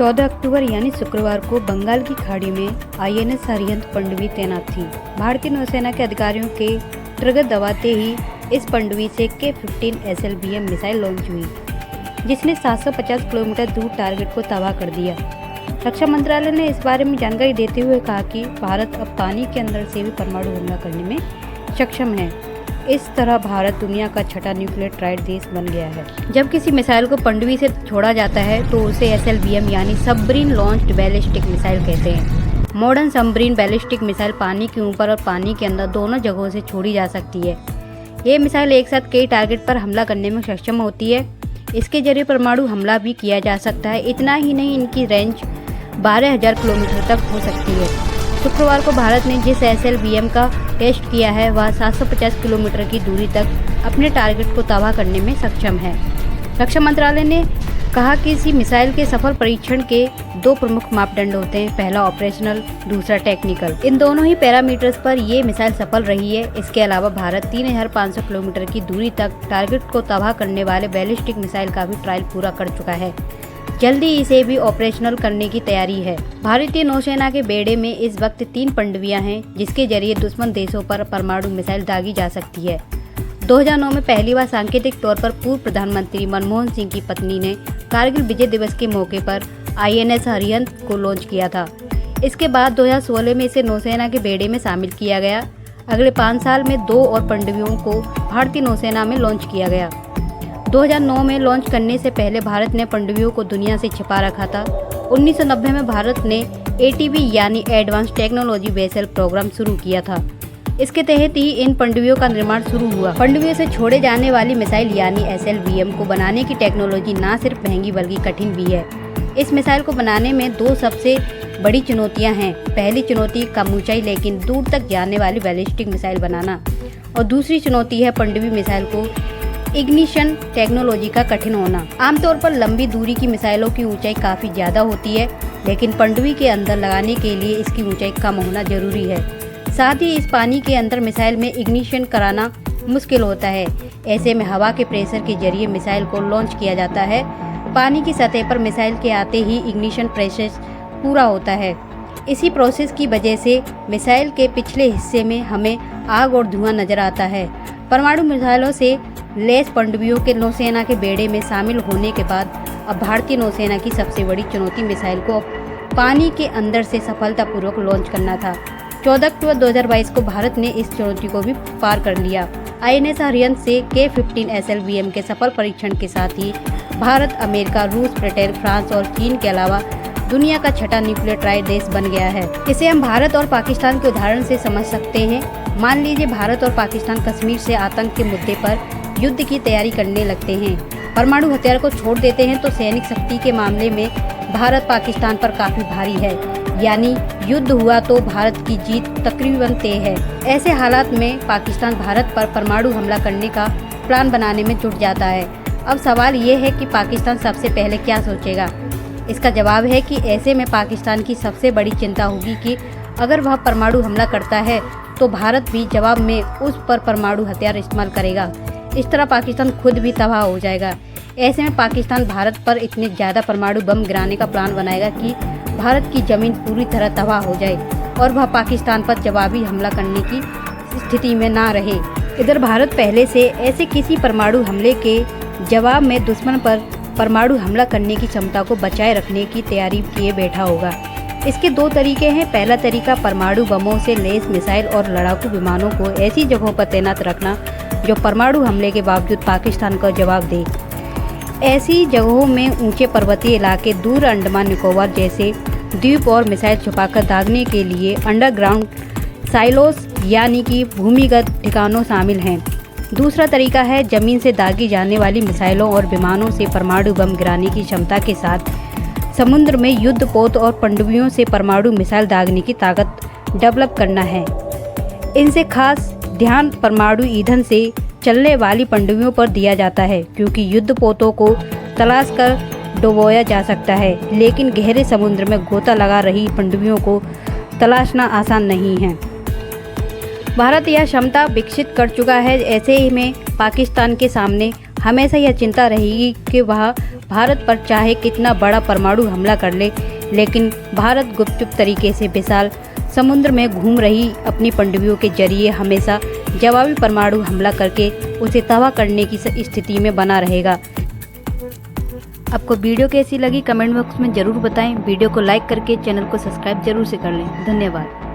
14 अक्टूबर यानी शुक्रवार को बंगाल की खाड़ी में INS अरिहंत पनडुब्बी तैनात थी। भारतीय नौसेना के अधिकारियों के ट्रिगर दबाते ही इस पनडुब्बी से K-15 SLBM मिसाइल लॉन्च हुई, जिसने 750 किलोमीटर दूर टारगेट को तबाह कर दिया। रक्षा मंत्रालय ने इस बारे में जानकारी देते हुए कहा कि भारत अब पानी के अंदर से भी परमाणु हमला करने में सक्षम है। इस तरह भारत दुनिया का छठा न्यूक्लियर ट्राइड देश बन गया है। जब किसी मिसाइल को पनडुब्बी से छोड़ा जाता है तो उसे SLBM यानी सबमरीन लॉन्च्ड बैलिस्टिक मिसाइल कहते हैं। मॉडर्न सबमरीन बैलिस्टिक मिसाइल पानी के ऊपर और पानी के अंदर दोनों जगहों से छोड़ी जा सकती है। ये मिसाइल एक साथ कई टारगेट पर हमला करने में सक्षम होती है। इसके जरिए परमाणु हमला भी किया जा सकता है। इतना ही नहीं, इनकी रेंज 12,000 किलोमीटर तक हो सकती है। शुक्रवार को भारत ने जिस SLBM का टेस्ट किया है वह 750 किलोमीटर की दूरी तक अपने टारगेट को तबाह करने में सक्षम है। रक्षा मंत्रालय ने कहा कि इसी मिसाइल के सफल परीक्षण के दो प्रमुख मापदंड होते हैं, पहला ऑपरेशनल, दूसरा टेक्निकल। इन दोनों ही पैरामीटर्स पर ये मिसाइल सफल रही है। इसके अलावा भारत 3,500 किलोमीटर की दूरी तक टारगेट को तबाह करने वाले बैलिस्टिक मिसाइल का भी ट्रायल पूरा कर चुका है। जल्दी इसे भी ऑपरेशनल करने की तैयारी है। भारतीय नौसेना के बेड़े में इस वक्त 3 पनडुब्बियां हैं, जिसके जरिए दुश्मन देशों पर परमाणु मिसाइल दागी जा सकती है। 2009 में पहली बार सांकेतिक तौर पर पूर्व प्रधानमंत्री मनमोहन सिंह की पत्नी ने कारगिल विजय दिवस के मौके पर INS अरिहंत को लॉन्च किया था। इसके बाद 2016 में इसे नौसेना के बेड़े में शामिल किया गया। अगले 5 साल में 2 और पनडुब्बियों को भारतीय नौसेना में लॉन्च किया गया। 2009 में लॉन्च करने से पहले भारत ने पनडुब्बियों को दुनिया से छिपा रखा था। 1990 में भारत ने ATV यानी एडवांस टेक्नोलॉजी वेसल प्रोग्राम शुरू किया था। इसके तहत ही इन पनडुब्बियों का निर्माण शुरू हुआ। पनडुब्बियों से छोड़े जाने वाली मिसाइल यानी SLBM को बनाने की टेक्नोलॉजी न सिर्फ महंगी बल्कि कठिन भी है। इस मिसाइल को बनाने में 2 सबसे बड़ी चुनौतियां हैं। पहली चुनौती कम ऊंचाई लेकिन दूर तक जाने वाली बैलिस्टिक मिसाइल बनाना, और दूसरी चुनौती है पनडुब्बी मिसाइल को इग्निशन टेक्नोलॉजी का कठिन होना। आमतौर पर लंबी दूरी की मिसाइलों की ऊंचाई काफ़ी ज़्यादा होती है, लेकिन पनडुब्बी के अंदर लगाने के लिए इसकी ऊंचाई कम होना जरूरी है। साथ ही इस पानी के अंदर मिसाइल में इग्निशन कराना मुश्किल होता है। ऐसे में हवा के प्रेशर के जरिए मिसाइल को लॉन्च किया जाता है। पानी की सतह पर मिसाइल के आते ही इग्निशन प्रोसेस पूरा होता है। इसी प्रोसेस की वजह से मिसाइल के पिछले हिस्से में हमें आग और धुआं नजर आता है। परमाणु मिसाइलों से लैस पनडुब्बियों के नौसेना के बेड़े में शामिल होने के बाद अब भारतीय नौसेना की सबसे बड़ी चुनौती मिसाइल को पानी के अंदर से सफलतापूर्वक लॉन्च करना था। 14 अक्टूबर 2022 को भारत ने इस चुनौती को भी पार कर लिया। INS अरिहंत से K-15 SLBM के सफल परीक्षण के साथ ही भारत अमेरिका, रूस, ब्रिटेन, फ्रांस और चीन के अलावा दुनिया का छठा न्यूक्लियर ट्राइड देश बन गया है। इसे हम भारत और पाकिस्तान के उदाहरण से समझ सकते हैं। मान लीजिए भारत और पाकिस्तान कश्मीर से आतंक के मुद्दे पर युद्ध की तैयारी करने लगते हैं, परमाणु हथियार को छोड़ देते हैं, तो सैनिक शक्ति के मामले में भारत पाकिस्तान पर काफी भारी है। यानी युद्ध हुआ तो भारत की जीत तकरीबन तय है। ऐसे हालात में पाकिस्तान भारत पर परमाणु हमला करने का प्लान बनाने में जुट जाता है। अब सवाल ये है कि पाकिस्तान सबसे पहले क्या सोचेगा। इसका जवाब है कि ऐसे में पाकिस्तान की सबसे बड़ी चिंता होगी कि अगर वह परमाणु हमला करता है तो भारत भी जवाब में उस पर परमाणु हथियार इस्तेमाल करेगा। इस तरह पाकिस्तान खुद भी तबाह हो जाएगा। ऐसे में पाकिस्तान भारत पर इतने ज़्यादा परमाणु बम गिराने का प्लान बनाएगा कि भारत की ज़मीन पूरी तरह तबाह हो जाए और वह पाकिस्तान पर जवाबी हमला करने की स्थिति में ना रहे। इधर भारत पहले से ऐसे किसी परमाणु हमले के जवाब में दुश्मन पर परमाणु हमला करने की क्षमता को बचाए रखने की तैयारी किए बैठा होगा। इसके 2 तरीके हैं। पहला तरीका परमाणु बमों से लैस मिसाइल और लड़ाकू विमानों को ऐसी जगहों पर तैनात रखना जो परमाणु हमले के बावजूद पाकिस्तान को जवाब दे। ऐसी जगहों में ऊंचे पर्वतीय इलाके, दूर अंडमान निकोबार जैसे द्वीप और मिसाइल छुपाकर दागने के लिए अंडरग्राउंड साइलोस यानी कि भूमिगत ठिकानों शामिल हैं। दूसरा तरीका है जमीन से दागी जाने वाली मिसाइलों और विमानों से परमाणु बम गिराने की क्षमता के साथ समुद्र में युद्धपोत और पनडुब्बियों से परमाणु मिसाइल दागने की ताकत डेवलप करना है। इनसे खास ध्यान परमाणु ईंधन से चलने वाली पनडुब्बियों पर दिया जाता है, क्योंकि युद्धपोतों को तलाश कर डुबोया जा सकता है, लेकिन गहरे समुद्र में गोता लगा रही पनडुब्बियों को तलाशना आसान नहीं है। भारत यह क्षमता विकसित कर चुका है। ऐसे ही में पाकिस्तान के सामने हमेशा यह चिंता रहेगी कि वह भारत पर चाहे कितना बड़ा परमाणु हमला कर ले, लेकिन भारत गुपचुप तरीके से विशाल समुद्र में घूम रही अपनी पनडुब्बियों के जरिए हमेशा जवाबी परमाणु हमला करके उसे तबाह करने की स्थिति में बना रहेगा। आपको वीडियो कैसी लगी कमेंट बॉक्स में ज़रूर बताएं। वीडियो को लाइक करके चैनल को सब्सक्राइब जरूर से कर लें। धन्यवाद।